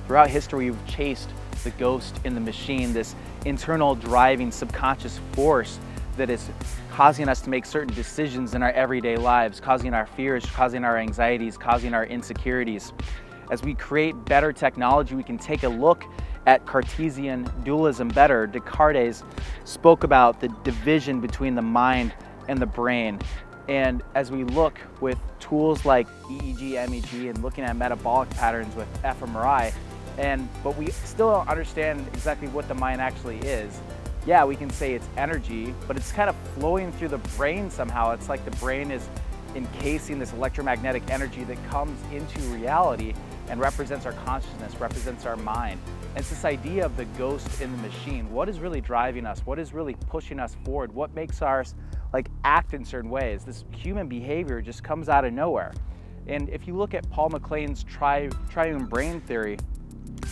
Throughout history, we've chased the ghost in the machine, this internal driving subconscious force that is causing us to make certain decisions in our everyday lives, causing our fears, causing our anxieties, causing our insecurities. As we create better technology, we can take a look at Cartesian dualism better. Descartes spoke about the division between the mind and the brain. And as we look with tools like EEG, MEG, and looking at metabolic patterns with fMRI, but we still don't understand exactly what the mind actually is. Yeah, we can say it's energy, but it's kind of flowing through the brain somehow. It's like the brain is encasing this electromagnetic energy that comes into reality and represents our consciousness, represents our mind. And it's this idea of the ghost in the machine. What is really driving us? What is really pushing us forward? What makes us act in certain ways? This human behavior just comes out of nowhere. And if you look at Paul MacLean's triune brain theory,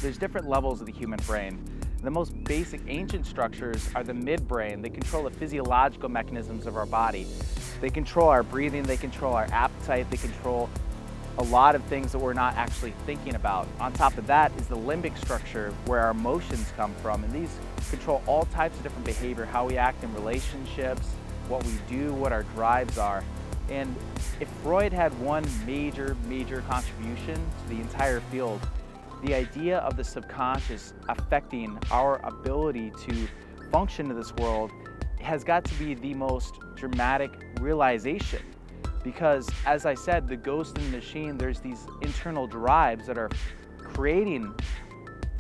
there's different levels of the human brain. The most basic ancient structures are the midbrain. They control the physiological mechanisms of our body. They control our breathing, they control our appetite, they control a lot of things that we're not actually thinking about. On top of that is the limbic structure, where our emotions come from, and these control all types of different behavior, how we act in relationships, what we do, what our drives are. And if Freud had one major contribution to the entire field, the idea of the subconscious affecting our ability to function in this world has got to be the most dramatic realization. Because, as I said, the ghost in the machine, there's these internal drives that are creating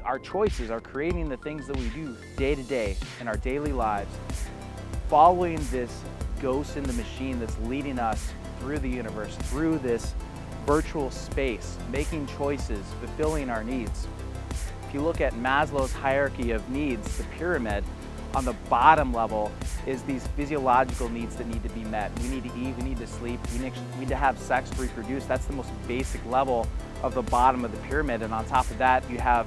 our choices, are creating the things that we do day to day in our daily lives, following this ghost in the machine that's leading us through the universe, through this virtual space, making choices, fulfilling our needs. If you look at Maslow's hierarchy of needs, the pyramid, on the bottom level is these physiological needs that need to be met. We need to eat, we need to sleep, we need to have sex to reproduce. That's the most basic level of the bottom of the pyramid. And on top of that, you have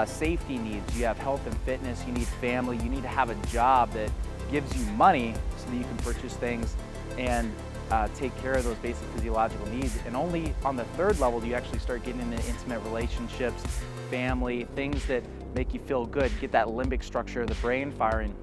safety needs, you have health and fitness, you need family, you need to have a job that gives you money so that you can purchase things and take care of those basic physiological needs. And only on the third level do you actually start getting into intimate relationships, family, things that make you feel good, get that limbic structure of the brain firing.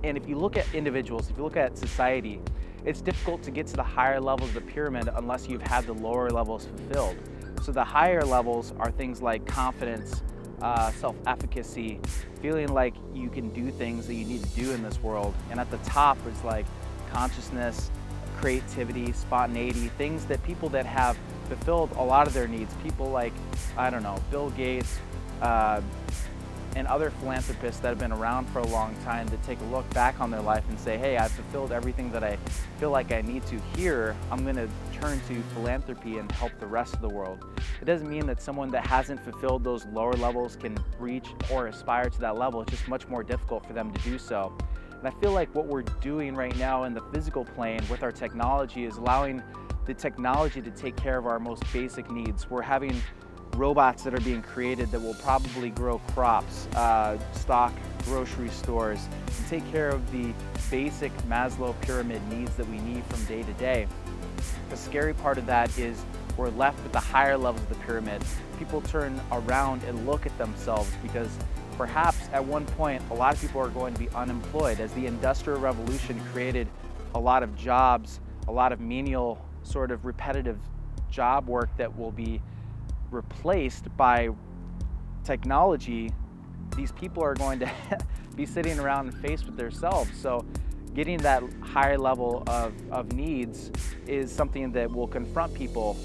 And if you look at individuals, if you look at society, it's difficult to get to the higher levels of the pyramid unless you've had the lower levels fulfilled. So the higher levels are things like confidence, self-efficacy, feeling like you can do things that you need to do in this world. And at the top is like consciousness, creativity, spontaneity, things that people that have fulfilled a lot of their needs, people like, I don't know, Bill Gates, and other philanthropists that have been around for a long time, that take a look back on their life and say, hey, I've fulfilled everything that I feel like I need to here. I'm going to turn to philanthropy and help the rest of the world. It doesn't mean that someone that hasn't fulfilled those lower levels can reach or aspire to that level. It's just much more difficult for them to do so. And I feel like what we're doing right now in the physical plane with our technology is allowing the technology to take care of our most basic needs. We're having robots that are being created that will probably grow crops, stock grocery stores, and take care of the basic Maslow pyramid needs that we need from day to day. The scary part of that is we're left with the higher levels of the pyramid. People turn around and look at themselves because perhaps at one point a lot of people are going to be unemployed, as the Industrial Revolution created a lot of jobs, a lot of menial sort of repetitive job work that will be replaced by technology. These people are going to be sitting around and faced with themselves. So getting that higher level of needs is something that will confront people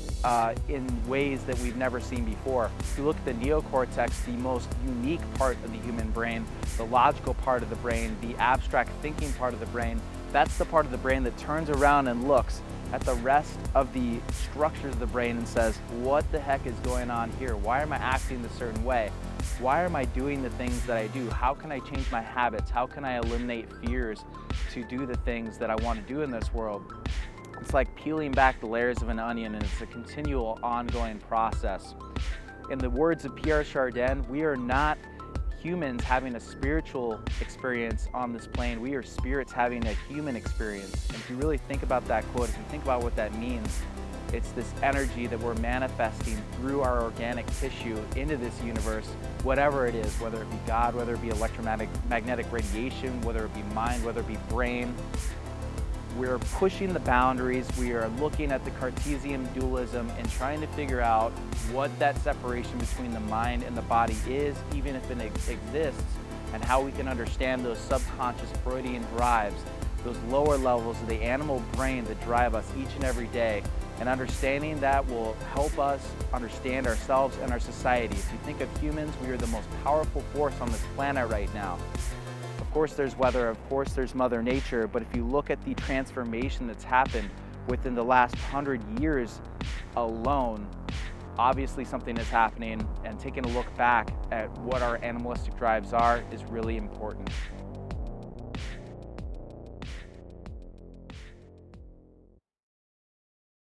in ways that we've never seen before. If you look at the neocortex, the most unique part of the human brain, the logical part of the brain, the abstract thinking part of the brain, that's the part of the brain that turns around and looks at the rest of the structures of the brain and says, what the heck is going on here? Why am I acting a certain way? Why am I doing the things that I do? How can I change my habits? How can I eliminate fears to do the things that I want to do in this world? It's like peeling back the layers of an onion, and it's a continual, ongoing process. In the words of Pierre Chardin, we are not humans having a spiritual experience on this plane. We are spirits having a human experience. And if you really think about that quote, if you think about what that means, It's this energy that we're manifesting through our organic tissue into this universe, whatever it is, whether it be God, whether it be electromagnetic radiation, whether it be mind, whether it be brain. We're pushing the boundaries. We are looking at the Cartesian dualism and trying to figure out what that separation between the mind and the body is, even if it exists, and how we can understand those subconscious Freudian drives, those lower levels of the animal brain that drive us each and every day. And understanding that will help us understand ourselves and our society. If you think of humans, we are the most powerful force on this planet right now. Of course there's weather, of course there's Mother Nature, but if you look at the transformation that's happened within the last 100 years alone, obviously something is happening, and taking a look back at what our animalistic drives are is really important.